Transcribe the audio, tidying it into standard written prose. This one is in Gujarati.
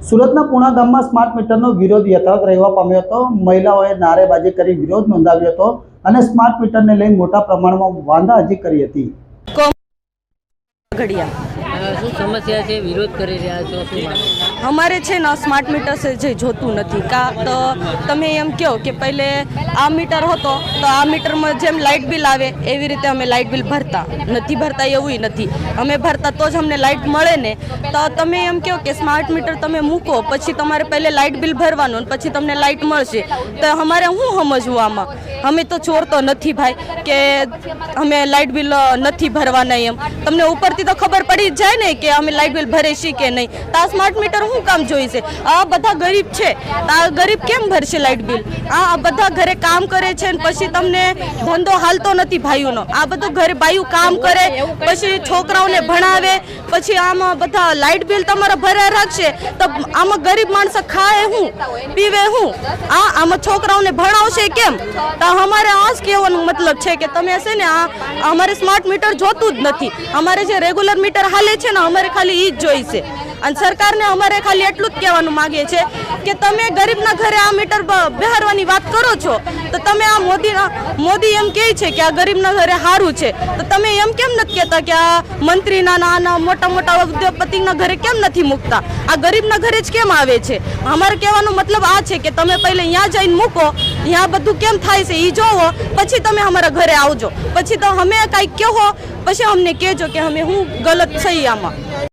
સુરતના પૂણા ગામમાં સ્માર્ટ મીટરનો વિરોધ યથાવત રહેવા પામ્યો હતો। મહિલાઓએ નારેબાજી કરી વિરોધ નોંધાવ્યો હતો અને સ્માર્ટ મીટરને લઈ મોટા પ્રમાણમાં વાંધાજી કરી હતી। શું સમસ્યા છે? વિરોધ કરી રહ્યા છો? શું અમારે છે ને સ્માર્ટ મીટર છે જે જોતું નથી કા તો તમે એમ કહો કે પહેલે આ મીટર હતો તો આ મીટરમાં જેમ લાઇટ બિલ આવે એવી રીતે અમે લાઇટ બિલ ભરતા એવું નથી। અમે ભરતા તો જ અમને લાઇટ મળે ને। તો તમે એમ કહો કે સ્માર્ટ મીટર તમે મૂકો પછી તમારે પહેલે લાઇટ બિલ ભરવાનું અને પછી તમને લાઇટ મળશે તો અમારે શું સમજવું આમાં? અમે તો ચોર તો નથી ભાઈ કે અમે લાઇટ બિલ નથી ભરવાના એમ। તમને ઉપરથી તો ખબર પડી જ જાય ને કે અમે લાઇટ બિલ ભરે છીએ કે નહીં। તો આ સ્માર્ટ મીટર શું કામ જોઈશે? આ બધા ગરીબ છે તો આ ગરીબ કેમ ભરશે લાઇટ બિલ? આ બધા ઘરે કામ કરે છે ને પછી તમને ધંધો હાલતો નથી ભાઈઓનો। આ બધું ઘરે બાયું કામ કરે પછી છોકરાઓને ભણાવે પછી આમાં બધા લાઇટ બિલ તમારા ભરે રાખશે તો આમાં ગરીબ માણસ ખાય શું પીવે શું? આમાં છોકરાઓને ભણાવશે કેમ? તો અમારે આ જ કહેવાનો મતલબ છે કે તમે છે ને આ અમારે સ્માર્ટ મીટર જોતું જ નથી। અમારે જે રેગ્યુલર મીટર હાલે છે ને અમારે ખાલી ઈ જ જોઈશે। અને સરકારને અમારે ખાલી એટલું જ કહેવાનું માંગીએ છે કે તમે ગરીબના ઘરે આ મીટર બેહારવાની વાત કરો છો તો તમે આ મોદી એમ કહે છે કે આ ગરીબના ઘરે સારું છે તો તમે એમ કેમ નથી કહેતા કે આ મંત્રીના નાના મોટા મોટા ઉદ્યોગપતિના ઘરે કેમ નથી મૂકતા? આ ગરીબના ઘરે જ કેમ આવે છે? અમારે કહેવાનો મતલબ આ છે કે તમે પહેલે અહીંયા જઈને મૂકો, અહીંયા બધું કેમ થાય છે એ જોવો પછી તમે અમારા ઘરે આવજો। પછી તો અમે કાંઈક કહો પછી અમને કહેજો કે અમે હું ગલત છીએ આમાં।